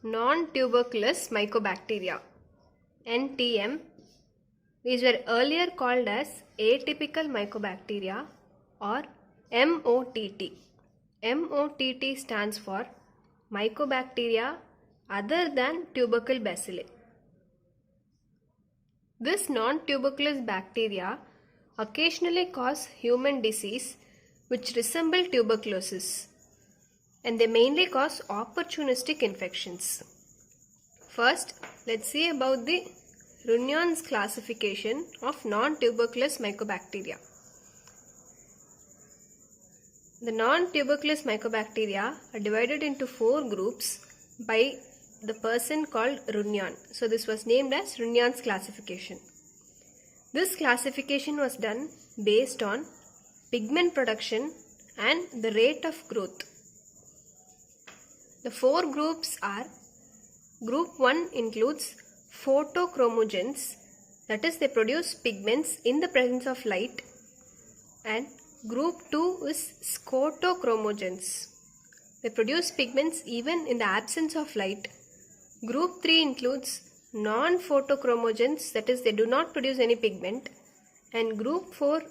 Non-tuberculous mycobacteria, NTM. These were earlier called as atypical mycobacteria or MOTT. MOTT stands for mycobacteria other than tubercle bacilli. This non-tuberculous bacteria occasionally cause human disease which resemble tuberculosis, and they mainly cause opportunistic infections. First, let's see about the Runyon's classification of non-tuberculous mycobacteria. The non-tuberculous mycobacteria are divided into 4 groups by the person called Runyon. So this was named as Runyon's classification. This classification was done based on pigment production and the rate of growth. The 4 groups are: Group 1 includes photochromogens, that is, they produce pigments in the presence of light, and Group 2 is scotochromogens. They produce pigments even in the absence of light. Group 3 includes non-photochromogens, that is, they do not produce any pigment, and Group 4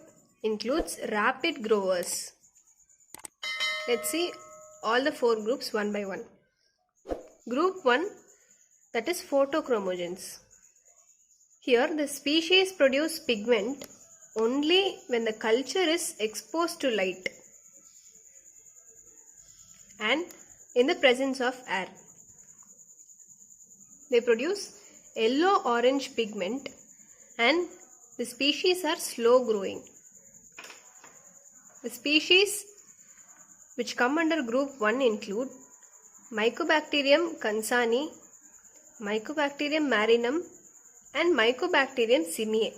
includes rapid growers. Let's see all the 4 groups one by one. Group 1, that is photochromogens. Here the species produce pigment only when the culture is exposed to light and in the presence of air. They produce yellow-orange pigment and the species are slow growing. The species which come under group 1 include Mycobacterium kansani, Mycobacterium marinum and Mycobacterium simiae.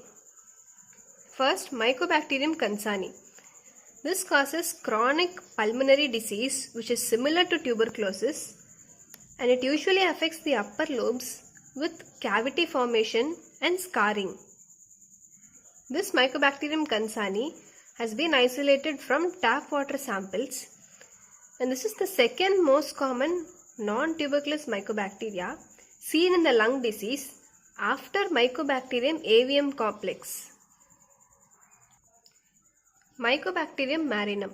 First, Mycobacterium kansani. This causes chronic pulmonary disease which is similar to tuberculosis, and it usually affects the upper lobes with cavity formation and scarring. This Mycobacterium kansani has been isolated from tap water samples, and this is the second most common non-tuberculous mycobacteria seen in the lung disease after Mycobacterium avium complex. Mycobacterium marinum.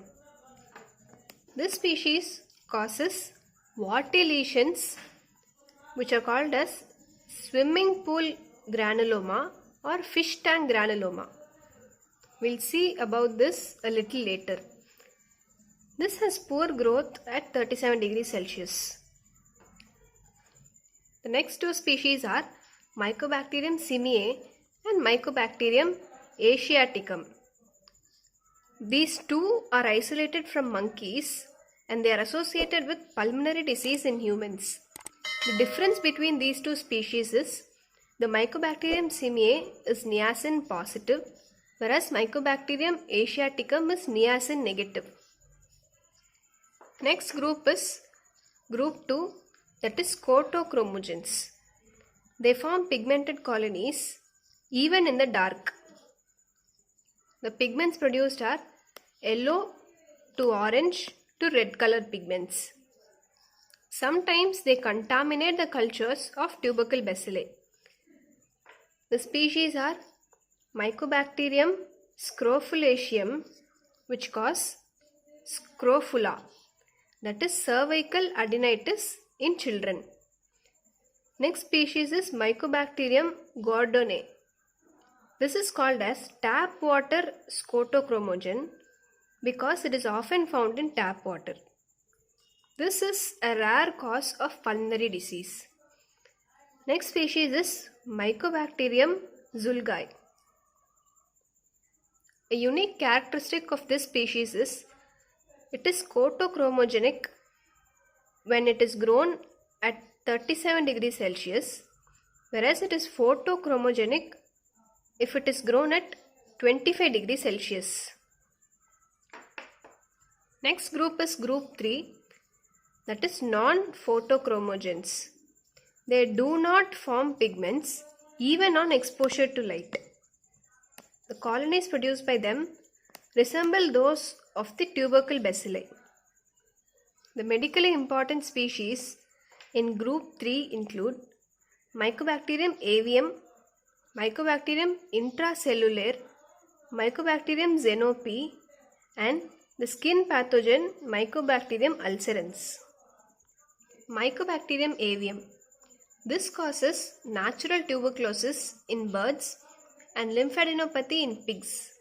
This species causes warty lesions which are called as swimming pool granuloma or fish tank granuloma. We'll see about this a little later. This has poor growth at 37 degrees Celsius. The next 2 species are Mycobacterium simiae and Mycobacterium asiaticum. These 2 are isolated from monkeys and they are associated with pulmonary disease in humans. The difference between these 2 species is the Mycobacterium simiae is niacin positive, whereas Mycobacterium asiaticum is niacin negative. Next group is group 2, that is scotochromogens. They form pigmented colonies even in the dark. The pigments produced are yellow to orange to red colored pigments. Sometimes they contaminate the cultures of tubercle bacilli. The species are Mycobacterium scrofulaceum, which cause scrofula, that is cervical adenitis in children. Next species is Mycobacterium gordonae. This is called as tap water scotochromogen because it is often found in tap water. This is a rare cause of pulmonary disease. Next species is Mycobacterium zulgai. A unique characteristic of this species is it is scotochromogenic when it is grown at 37 degrees Celsius, whereas it is photochromogenic if it is grown at 25 degrees Celsius. Next group is group 3, that is non-photochromogens. They do not form pigments even on exposure to light. The colonies produced by them resemble those of the tubercle bacilli. The medically important species In group 3 include Mycobacterium avium, Mycobacterium intracellular, Mycobacterium xenopi, and the skin pathogen Mycobacterium ulcerans. Mycobacterium avium. This causes natural tuberculosis in birds and lymphadenopathy in pigs.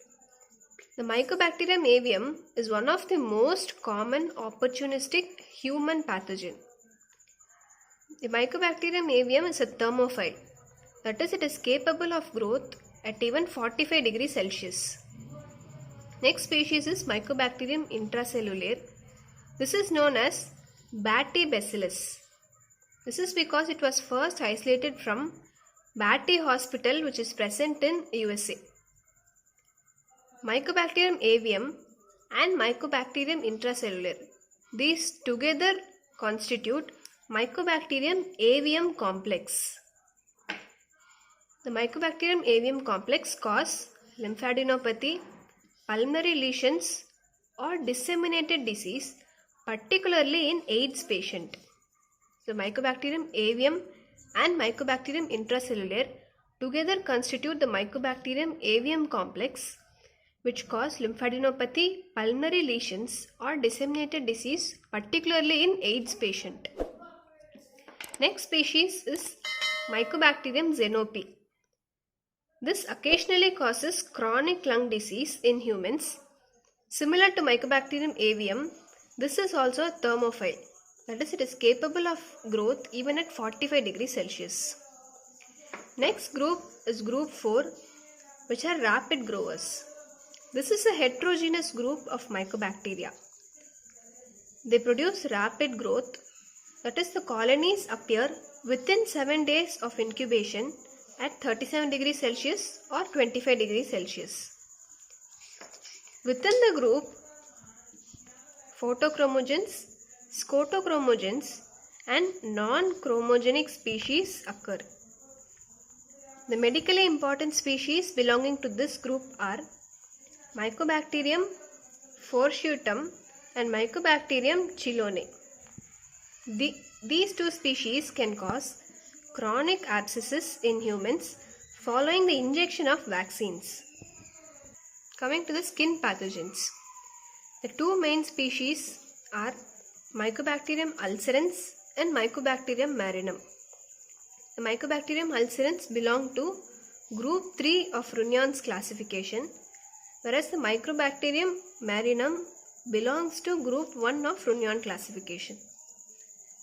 The Mycobacterium avium is one of the most common opportunistic human pathogen. The Mycobacterium avium is a thermophile, that is, it is capable of growth at even 45 degrees Celsius. Next species is Mycobacterium intracellular. This is known as Batibacillus. This is because it was first isolated from Batty Hospital, which is present in USA. Mycobacterium avium and Mycobacterium intracellular. These together constitute Mycobacterium avium complex. The Mycobacterium avium complex cause lymphadenopathy, pulmonary lesions, or disseminated disease, particularly in AIDS patient. The Mycobacterium avium and Mycobacterium intracellular together constitute the Mycobacterium avium complex, which cause lymphadenopathy, pulmonary lesions, or disseminated disease, particularly in AIDS patient. Next species is Mycobacterium xenopi. This occasionally causes chronic lung disease in humans. Similar to Mycobacterium avium, this is also a thermophile. That is, it is capable of growth even at 45 degrees Celsius. Next group is group 4, which are rapid growers. This is a heterogeneous group of mycobacteria. They produce rapid growth, that is, the colonies appear within 7 days of incubation at 37 degrees Celsius or 25 degrees Celsius. Within the group, photochromogens, scotochromogens, and non-chromogenic species occur. The medically important species belonging to this group are Mycobacterium fortuitum and Mycobacterium chilone. These two species can cause chronic abscesses in humans following the injection of vaccines. Coming to the skin pathogens. The two main species are Mycobacterium ulcerans and Mycobacterium marinum. The Mycobacterium ulcerans belong to group 3 of Runyan's classification, whereas the Mycobacterium marinum belongs to group 1 of Runyan classification.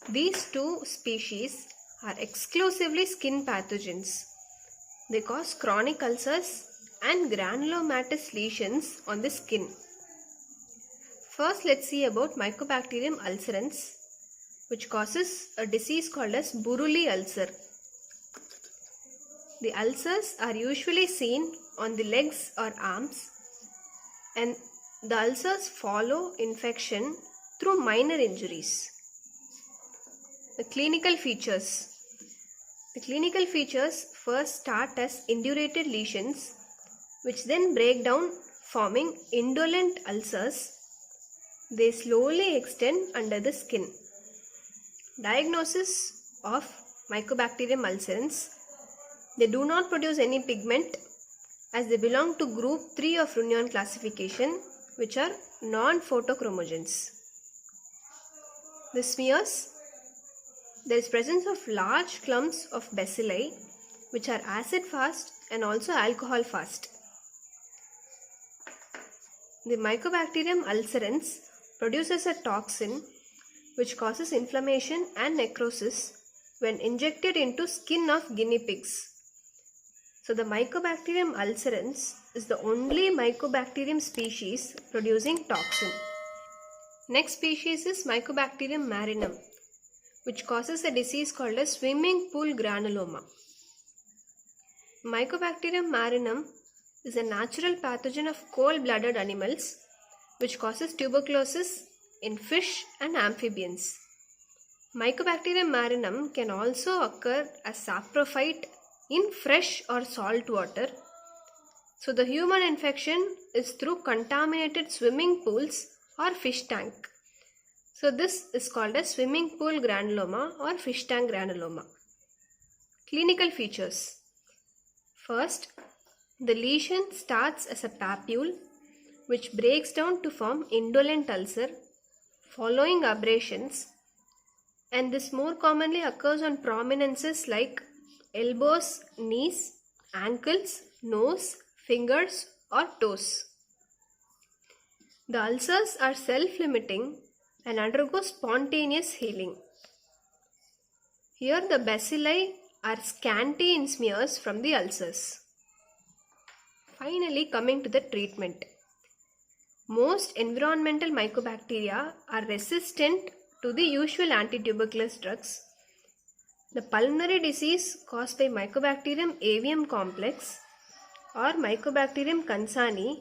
These two species are exclusively skin pathogens. They cause chronic ulcers and granulomatous lesions on the skin. First, let's see about Mycobacterium ulcerans, which causes a disease called as Buruli ulcer. The ulcers are usually seen on the legs or arms, and the ulcers follow infection through minor injuries. The clinical features. The clinical features first start as indurated lesions, which then break down forming indolent ulcers. They slowly extend under the skin. Diagnosis of Mycobacterium ulcerans. They do not produce any pigment as they belong to group 3 of Runyan classification, which are non-photochromogens. The smears. There is presence of large clumps of bacilli, which are acid fast and also alcohol fast. The Mycobacterium ulcerans produces a toxin which causes inflammation and necrosis when injected into skin of guinea pigs. So the Mycobacterium ulcerans is the only Mycobacterium species producing toxin. Next species is Mycobacterium marinum, which causes a disease called a swimming pool granuloma. Mycobacterium marinum is a natural pathogen of cold-blooded animals which causes tuberculosis in fish and amphibians. Mycobacterium marinum can also occur as saprophyte in fresh or salt water. So the human infection is through contaminated swimming pools or fish tank. So this is called as swimming pool granuloma or fish tank granuloma. Clinical features. First, the lesion starts as a papule which breaks down to form indolent ulcer following abrasions, and this more commonly occurs on prominences like elbows, knees, ankles, nose, fingers or toes. The ulcers are self-limiting and undergo spontaneous healing. Here the bacilli are scanty in smears from the ulcers. Finally, coming to the treatment. Most environmental mycobacteria are resistant to the usual anti-tuberculous drugs. The pulmonary disease caused by Mycobacterium avium complex or Mycobacterium consani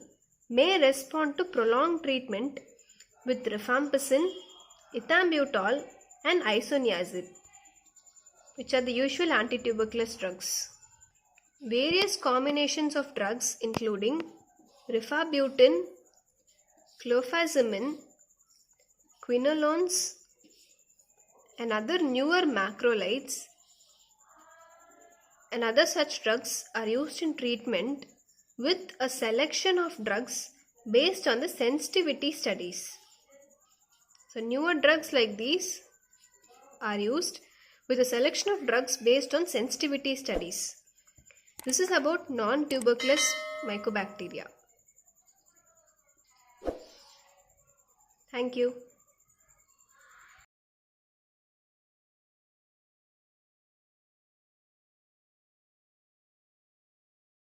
may respond to prolonged treatment with rifampicin, ethambutol and isoniazid, which are the usual anti-tuberculous drugs. Various combinations of drugs including rifabutin, clofazimine, quinolones and other newer macrolides and other such drugs are used in treatment with a selection of drugs based on the sensitivity studies. So newer drugs like these are used with a selection of drugs based on sensitivity studies. This is about non-tuberculous mycobacteria. Thank you.